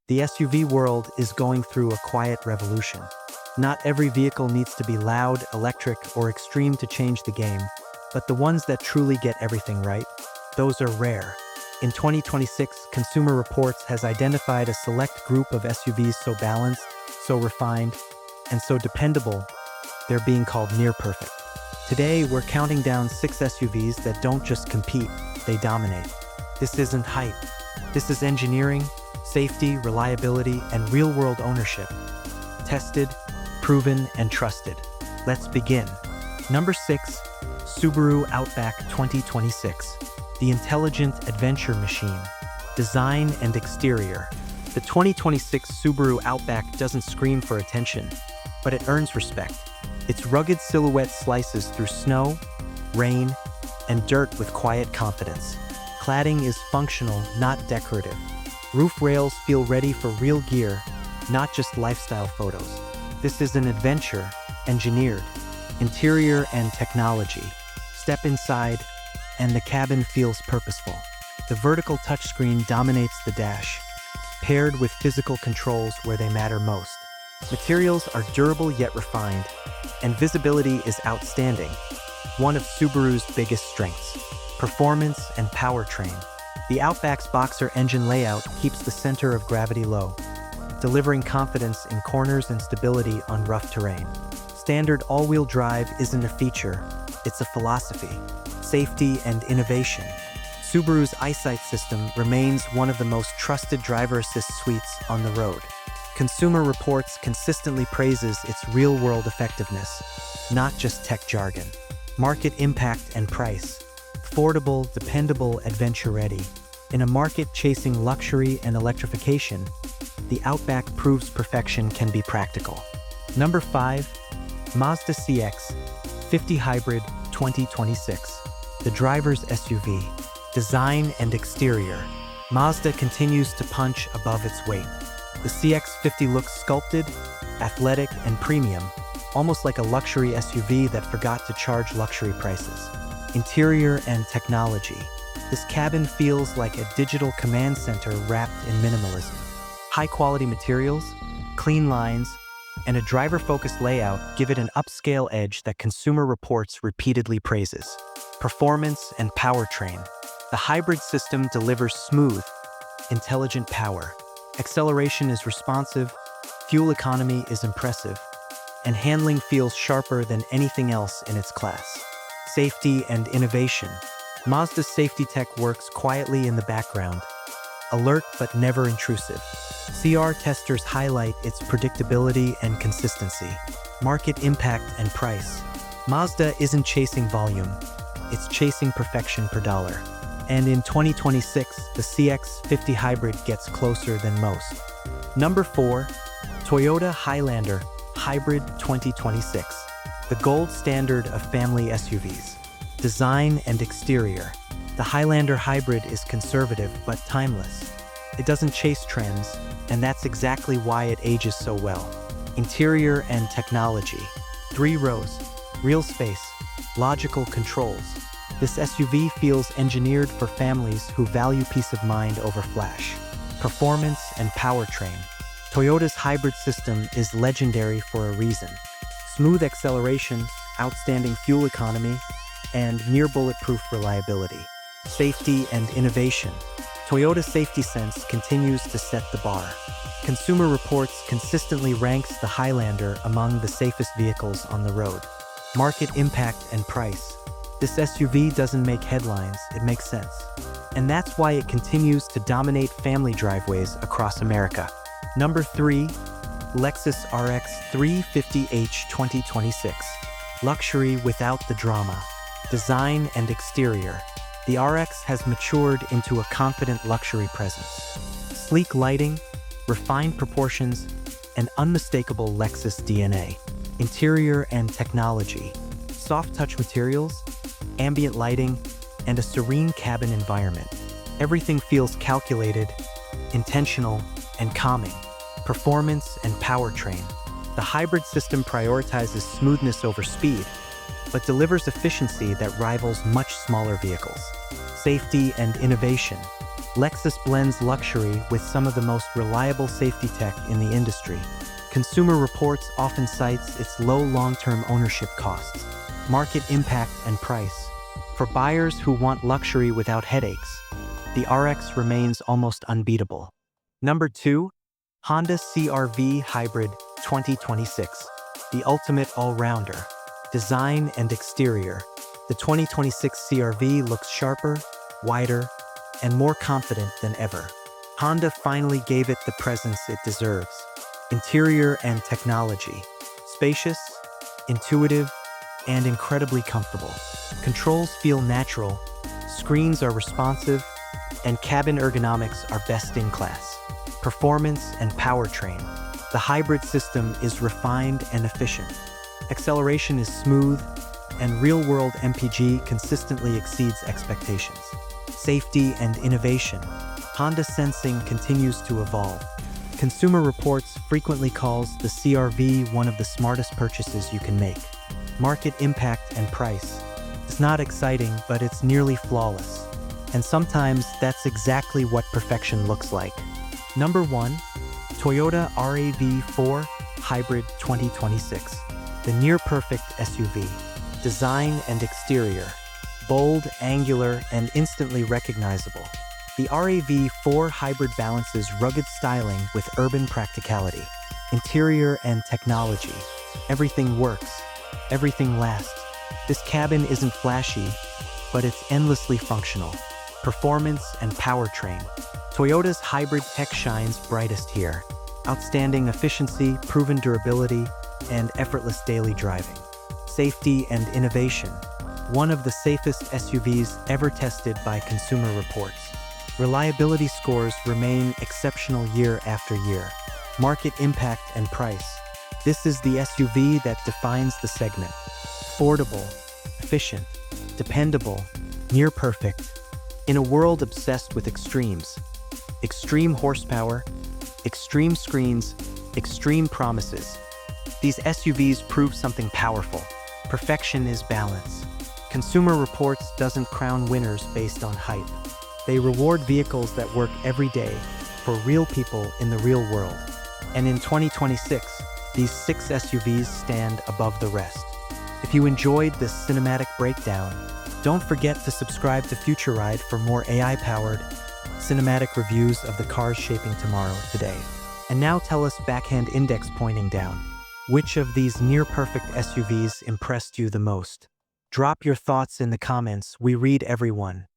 The SUV world is going through a quiet revolution. Not every vehicle needs to be loud, electric, or extreme to change the game, but the ones that truly get everything right, those are rare. In 2026, Consumer Reports has identified a select group of SUVs so balanced, so refined, and so dependable, they're being called near perfect. Today, we're counting down 6 SUVs that don't just compete, they dominate. This isn't hype. This is engineering, safety, reliability, and real-world ownership. Tested, proven, and trusted. Let's begin. Number 6, Subaru Outback 2026. The intelligent adventure machine. Design and exterior. The 2026 Subaru Outback doesn't scream for attention, but it earns respect. Its rugged silhouette slices through snow, rain, and dirt with quiet confidence. Cladding is functional, not decorative. Roof rails feel ready for real gear, not just lifestyle photos. This is an adventure, engineered. Interior and technology. Step inside, and the cabin feels purposeful. The vertical touchscreen dominates the dash, paired with physical controls where they matter most. Materials are durable yet refined, and visibility is outstanding. One of Subaru's biggest strengths. Performance and powertrain. The Outback's boxer engine layout keeps the center of gravity low, delivering confidence in corners and stability on rough terrain. Standard all-wheel drive isn't a feature, it's a philosophy. Safety and innovation. Subaru's EyeSight system remains one of the most trusted driver assist suites on the road. Consumer Reports consistently praises its real-world effectiveness, not just tech jargon. Market impact and price. Affordable, dependable, adventure-ready. In a market chasing luxury and electrification, the Outback proves perfection can be practical. Number 5, Mazda CX-50 Hybrid 2026. The driver's SUV. Design and exterior. Mazda continues to punch above its weight. The CX-50 looks sculpted, athletic, and premium, almost like a luxury SUV that forgot to charge luxury prices. Interior and technology. This cabin feels like a digital command center wrapped in minimalism. High-quality materials, clean lines, and a driver-focused layout give it an upscale edge that Consumer Reports repeatedly praises. Performance and powertrain. The hybrid system delivers smooth, intelligent power. Acceleration is responsive, fuel economy is impressive, and handling feels sharper than anything else in its class. Safety and innovation. Mazda's safety tech works quietly in the background, alert but never intrusive. CR testers highlight its predictability and consistency. Market impact and price. Mazda isn't chasing volume, it's chasing perfection per dollar. And in 2026, the CX-50 Hybrid gets closer than most. Number 4, Toyota Highlander Hybrid 2026. The gold standard of family SUVs. Design and exterior. The Highlander Hybrid is conservative but timeless. It doesn't chase trends, and that's exactly why it ages so well. Interior and technology. 3 rows, real space, logical controls. This SUV feels engineered for families who value peace of mind over flash. Performance and powertrain. Toyota's hybrid system is legendary for a reason. Smooth acceleration, outstanding fuel economy, and near-bulletproof reliability. Safety and innovation. Toyota's safety sense continues to set the bar. Consumer Reports consistently ranks the Highlander among the safest vehicles on the road. Market impact and price. This SUV doesn't make headlines, it makes sense. And that's why it continues to dominate family driveways across America. Number 3, Lexus RX 350h 2026. Luxury without the drama. Design and exterior. The RX has matured into a confident luxury presence. Sleek lighting, refined proportions, and unmistakable Lexus DNA. Interior and technology. Soft touch materials, ambient lighting, and a serene cabin environment. Everything feels calculated, intentional, and calming. Performance and powertrain. The hybrid system prioritizes smoothness over speed, but delivers efficiency that rivals much smaller vehicles. Safety and innovation. Lexus blends luxury with some of the most reliable safety tech in the industry. Consumer Reports often cites its low long-term ownership costs, market impact, and price. For buyers who want luxury without headaches, the RX remains almost unbeatable. Number 2. Honda CR-V Hybrid 2026. The ultimate all-rounder. Design and exterior. The 2026 CR-V looks sharper, wider, and more confident than ever. Honda finally gave it the presence it deserves. Interior and technology. Spacious, intuitive, and incredibly comfortable. Controls feel natural, screens are responsive, and cabin ergonomics are best in class. Performance and powertrain. The hybrid system is refined and efficient. Acceleration is smooth, and real-world MPG consistently exceeds expectations. Safety and innovation. Honda sensing continues to evolve. Consumer Reports frequently calls the CR-V one of the smartest purchases you can make. Market impact and price. It's not exciting, but it's nearly flawless. And sometimes that's exactly what perfection looks like. Number 1. Toyota RAV4 Hybrid 2026. The near-perfect SUV. Design and exterior. Bold, angular, and instantly recognizable. The RAV4 Hybrid balances rugged styling with urban practicality. Interior and technology. Everything works. Everything lasts. This cabin isn't flashy, but it's endlessly functional. Performance and powertrain. Toyota's hybrid tech shines brightest here. Outstanding efficiency, proven durability, and effortless daily driving. Safety and innovation. One of the safest SUVs ever tested by Consumer Reports. Reliability scores remain exceptional year after year. Market impact and price. This is the SUV that defines the segment. Affordable, efficient, dependable, near perfect. In a world obsessed with extremes, extreme horsepower, extreme screens, extreme promises, these SUVs prove something powerful. Perfection is balance. Consumer Reports doesn't crown winners based on hype. They reward vehicles that work every day for real people in the real world. And in 2026, these 6 SUVs stand above the rest. If you enjoyed this cinematic breakdown, don't forget to subscribe to FutureRide for more AI-powered, cinematic reviews of the cars shaping tomorrow today. And now tell us, backhand index pointing down, which of these near-perfect SUVs impressed you the most? Drop your thoughts in the comments, we read everyone.